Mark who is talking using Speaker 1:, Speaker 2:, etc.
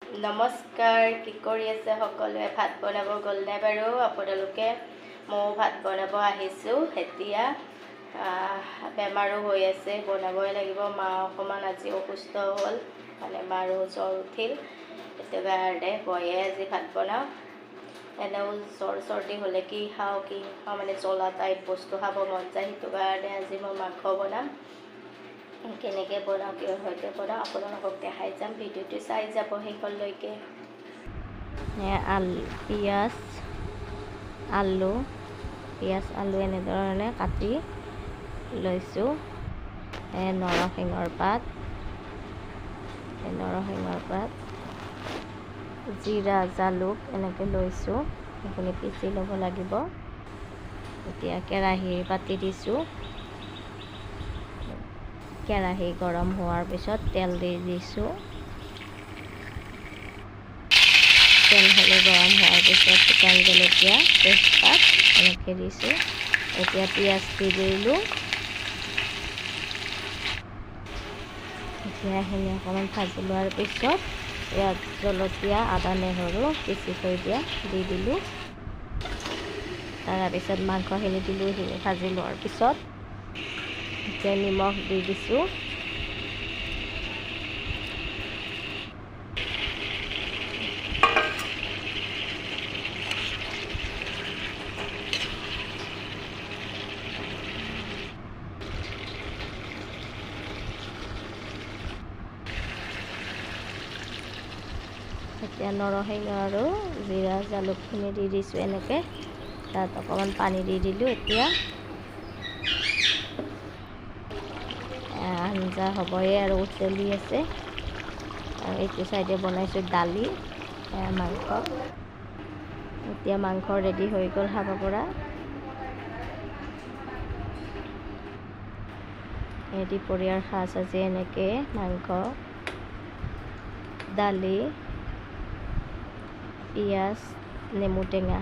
Speaker 1: নমস্কাৰ, কি কৰি আছে সকলোৱে? ভাত বনাব গ'লনে বাৰু আপোনালোকে? ময়ো ভাত বনাব আহিছোঁ এতিয়া। বেমাৰো হৈ আছে, বনাবই লাগিব। মা অকণমান আজি অসুস্থ হ'ল, মানে মাৰো জ্বৰ উঠিল, সেইটো কাৰণে ময়ে আজি ভাত বনাওঁ। এনেও জ্বৰ চৰ্দি হ'লে কি খাওঁ মানে জ্বলা টাইপ বস্তু খাব মন যায়, সেইটো কাৰণে আজি মই মাংস বনাম। কেনেকৈ বনাওঁ, কিহৰ সৈতে বনাওঁ আপোনালোকক দেখাই যাম। ভিডিঅ'টো চাই যাব শেষলৈকে। পিঁয়াজ আলু এনেধৰণে কাটি লৈছোঁ। নৰসিংহৰ পাত, জিৰা জালুক এনেকৈ লৈছোঁ। সেইখিনি পিচি ল'ব লাগিব। এতিয়া কেৰাহী পাতি দিছোঁ। কেৰাহী গৰম হোৱাৰ পিছত তেল দি দিছোঁ। তেল গৰম হোৱাৰ পিছত শুকান জলকীয়া, তেজপাত এনেকৈ দিছোঁ। এতিয়া পিঁয়াজ দি দিলোঁ। এতিয়া সেইখিনি অকণমান ভাজি লোৱাৰ পিছত ইয়াত জলকীয়া, আদা, নহৰু পিচি থৈ দিয়া দি দিলোঁ। তাৰপিছত মাংসখিনি দিলোঁ। সেইখিনি ভাজি লোৱাৰ পিছত এতিয়া নিমখ দি দিছোঁ। এতিয়া নৰসিংহ আৰু জিৰা জালুকখিনি দি দিছোঁ এনেকৈ। তাত অকণমান পানী দি দিলোঁ। এতিয়া আঞ্জা হ'বই আৰু উতলি আছে। আৰু এইটো চাইডে বনাইছোঁ দালি, মাংস। এতিয়া মাংস ৰেডি হৈ গ'ল খাব পৰা। দুপৰীয়াৰ সাজ আজি এনেকৈ মাংস, দালি, পিঁয়াজ, নেমু টেঙা।